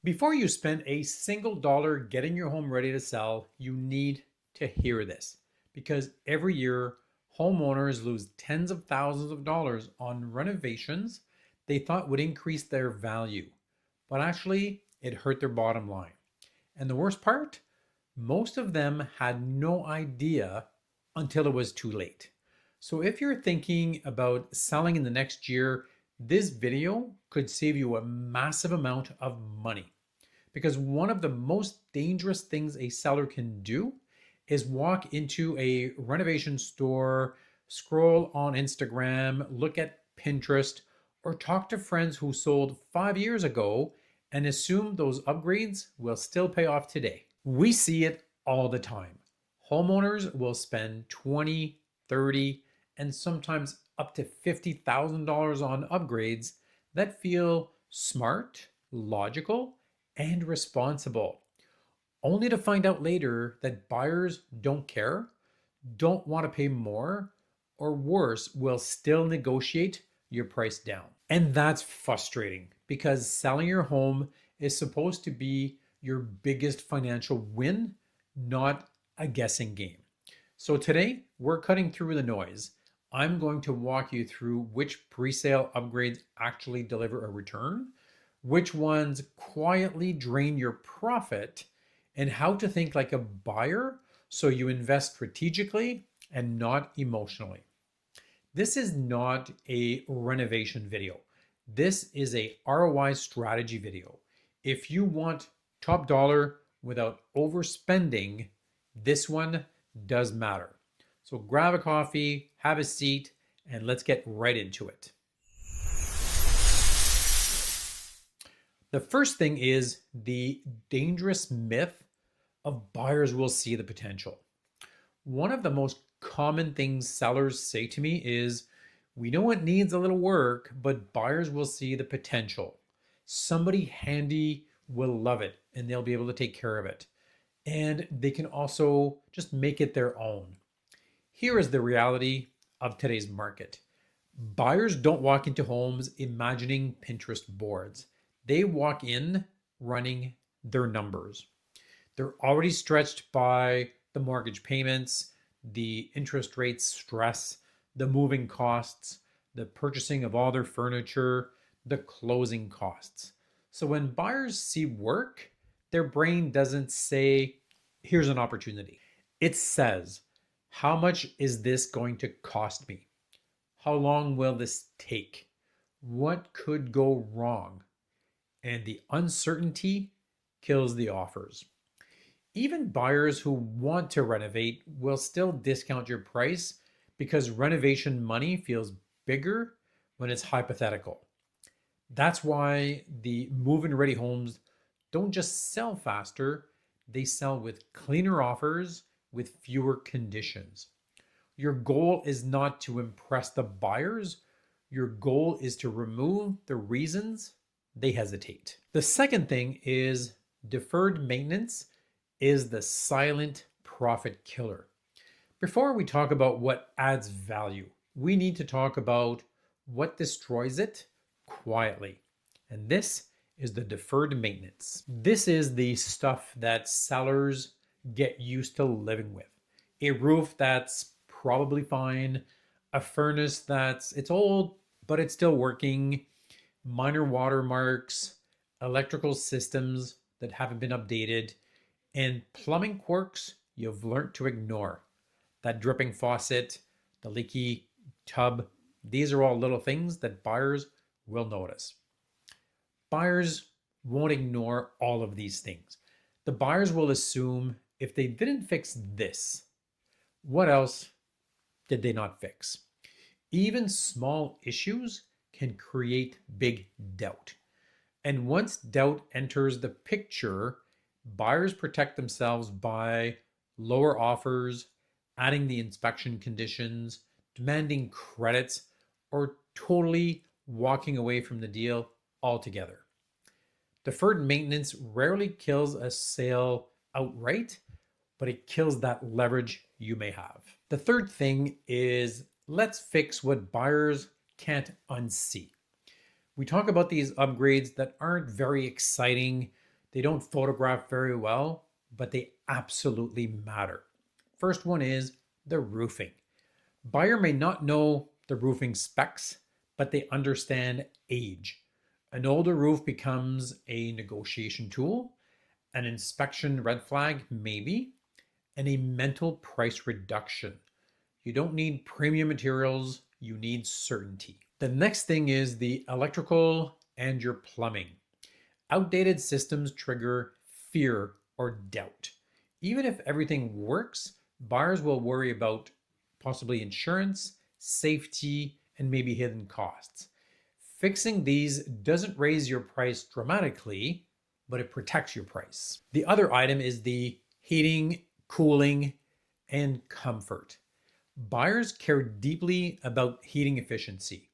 Before you spend a single dollar getting your home ready to sell, you need to hear this because every year homeowners lose tens of thousands of dollars on renovations they thought would increase their value, but actually it hurt their bottom line. And the worst part, most of them had no idea until it was too late. So if you're thinking about selling in the next year, this video could save you a massive amount of money. Because one of the most dangerous things a seller can do is walk into a renovation store, scroll on Instagram, look at Pinterest, or talk to friends who sold 5 years ago and assume those upgrades will still pay off today. We see it all the time. Homeowners will spend 20, 30, and sometimes up to $50,000 on upgrades that feel smart, logical, and responsible, only to find out later that buyers don't care, don't want to pay more, or worse, will still negotiate your price down. And that's frustrating because selling your home is supposed to be your biggest financial win, not a guessing game. So today, we're cutting through the noise. I'm going to walk you through which pre-sale upgrades actually deliver a return, which ones quietly drain your profit, and how to think like a buyer so you invest strategically and not emotionally. This is not a renovation video. This is a ROI strategy video. If you want top dollar without overspending, this one does matter. So grab a coffee, have a seat, and let's get right into it. The first thing is the dangerous myth of buyers will see the potential. One of the most common things sellers say to me is, we know it needs a little work, but buyers will see the potential. Somebody handy will love it and they'll be able to take care of it. And they can also just make it their own. Here is the reality of today's market. Buyers don't walk into homes imagining Pinterest boards. They walk in running their numbers. They're already stretched by the mortgage payments, the interest rate stress, the moving costs, the purchasing of all their furniture, the closing costs. So when buyers see work, their brain doesn't say, here's an opportunity. It says, how much is this going to cost me? How long will this take? What could go wrong? And the uncertainty kills the offers. Even buyers who want to renovate will still discount your price because renovation money feels bigger when it's hypothetical. That's why the move-in ready homes don't just sell faster, they sell with cleaner offers with fewer conditions. Your goal is not to impress the buyers. Your goal is to remove the reasons they hesitate. The second thing is deferred maintenance is the silent profit killer. Before we talk about what adds value, we need to talk about what destroys it quietly. And this is the deferred maintenance. This is the stuff that sellers get used to living with. A roof that's probably fine, a furnace it's old, but it's still working, minor watermarks, electrical systems that haven't been updated, and plumbing quirks you've learned to ignore. That dripping faucet, the leaky tub, these are all little things that buyers will notice. Buyers won't ignore all of these things. The buyers will assume if they didn't fix this, what else did they not fix? Even small issues can create big doubt. And once doubt enters the picture, buyers protect themselves by lower offers, adding the inspection conditions, demanding credits, or totally walking away from the deal altogether. Deferred maintenance rarely kills a sale outright, but it kills that leverage you may have. The third thing is let's fix what buyers can't unsee. We talk about these upgrades that aren't very exciting. They don't photograph very well, but they absolutely matter. First one is the roofing. Buyer may not know the roofing specs, but they understand age. An older roof becomes a negotiation tool, an inspection red flag, maybe, and a mental price reduction. You don't need premium materials, you need certainty. The next thing is the electrical and your plumbing. Outdated systems trigger fear or doubt. Even if everything works, buyers will worry about possibly insurance, safety, and maybe hidden costs. Fixing these doesn't raise your price dramatically, but it protects your price. The other item is the heating, cooling, and comfort. Buyers care deeply about heating efficiency.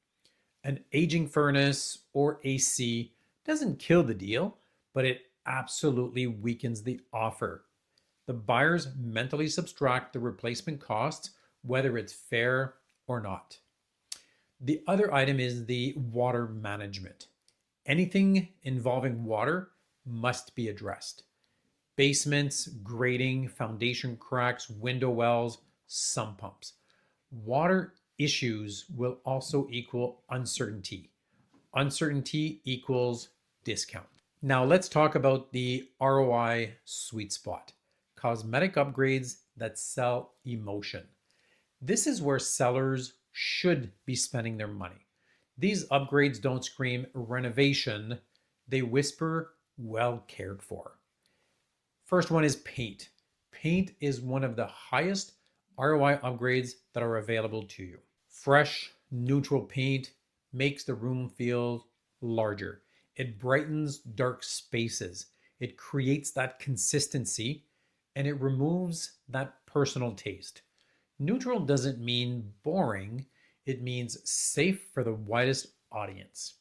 An aging furnace or AC doesn't kill the deal, but it absolutely weakens the offer. The buyers mentally subtract the replacement costs, whether it's fair or not. The other item is the water management. Anything involving water must be addressed. Basements, grading, foundation cracks, window wells, sump pumps. Water issues will also equal uncertainty. Uncertainty equals discount. Now let's talk about the ROI sweet spot. Cosmetic upgrades that sell emotion. This is where sellers should be spending their money. These upgrades don't scream renovation, they whisper well cared for. First one is paint. Paint is one of the highest ROI upgrades that are available to you. Fresh, neutral paint makes the room feel larger. It brightens dark spaces. It creates that consistency and it removes that personal taste. Neutral doesn't mean boring, it means safe for the widest audience.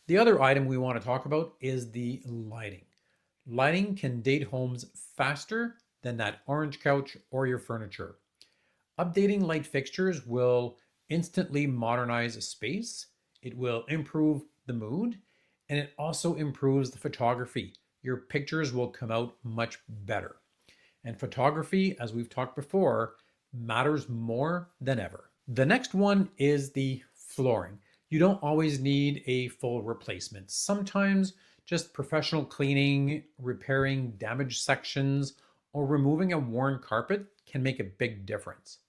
The other item we want to talk about is the lighting. Lighting can date homes faster than that orange couch or your furniture. Updating light fixtures will instantly modernize a space, it will improve the mood, and it also improves the photography. Your pictures will come out much better. And photography, as we've talked before, matters more than ever. The next one is the flooring. You don't always need a full replacement. Sometimes just professional cleaning, repairing damaged sections, or removing a worn carpet can make a big difference.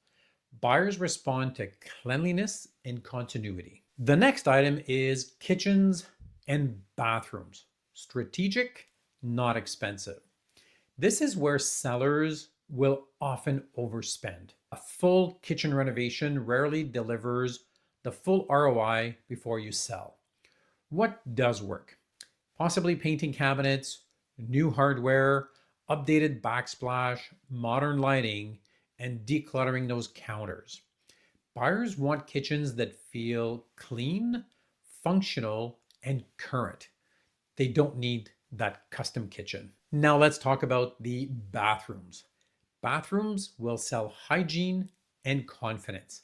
Buyers respond to cleanliness and continuity. The next item is kitchens and bathrooms. Strategic, not expensive. This is where sellers will often overspend. A full kitchen renovation rarely delivers the full ROI before you sell. What does work? Possibly painting cabinets, new hardware, updated backsplash, modern lighting, and decluttering those counters. Buyers want kitchens that feel clean, functional, and current. They don't need that custom kitchen. Now let's talk about the bathrooms. Bathrooms will sell hygiene and confidence.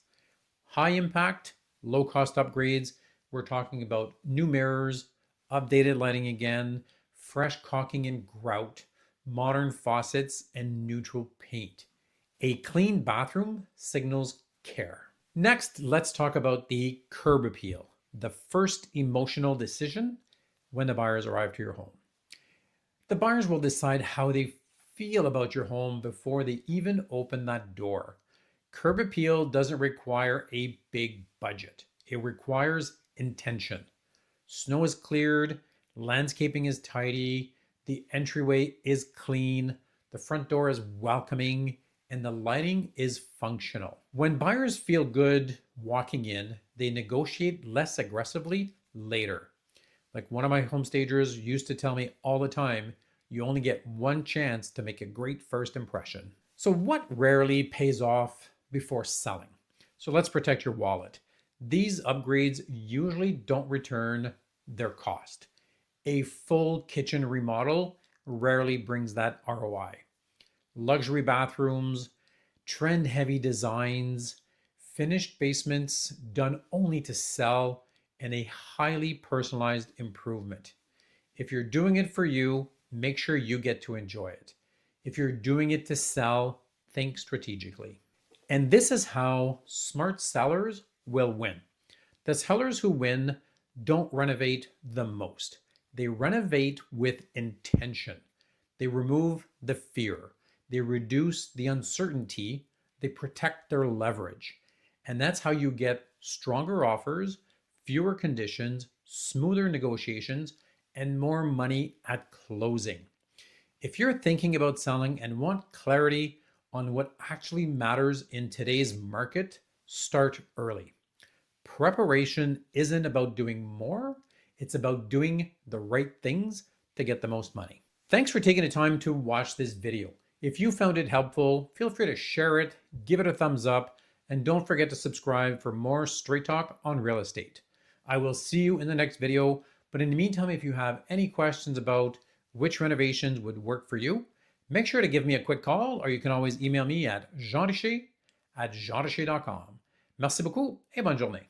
High impact, low cost upgrades. We're talking about new mirrors, updated lighting again, fresh caulking and grout, modern faucets, and neutral paint. A clean bathroom signals care. Next, let's talk about the curb appeal, the first emotional decision when the buyers arrive to your home. The buyers will decide how they feel about your home before they even open that door. Curb appeal doesn't require a big budget. It requires intention. Snow is cleared, landscaping is tidy, the entryway is clean, the front door is welcoming, and the lighting is functional. When buyers feel good walking in, they negotiate less aggressively later. Like one of my home stagers used to tell me all the time, you only get one chance to make a great first impression. So what rarely pays off before selling? So let's protect your wallet. These upgrades usually don't return their cost. A full kitchen remodel rarely brings that ROI. Luxury bathrooms, trend-heavy designs, finished basements done only to sell, and a highly personalized improvement. If you're doing it for you, make sure you get to enjoy it. If you're doing it to sell, think strategically. And this is how smart sellers will win. The sellers who win don't renovate the most. They renovate with intention. They remove the fear. They reduce the uncertainty. They protect their leverage. And that's how you get stronger offers, fewer conditions, smoother negotiations, and more money at closing. If you're thinking about selling and want clarity on what actually matters in today's market, start early. Preparation isn't about doing more, it's about doing the right things to get the most money. Thanks for taking the time to watch this video. If you found it helpful, feel free to share it, give it a thumbs up, and don't forget to subscribe for more straight talk on real estate. I will see you in the next video, but in the meantime, if you have any questions about which renovations would work for you, make sure to give me a quick call, or you can always email me at jeanricher@jeanricher.com. Merci beaucoup et bonne journée.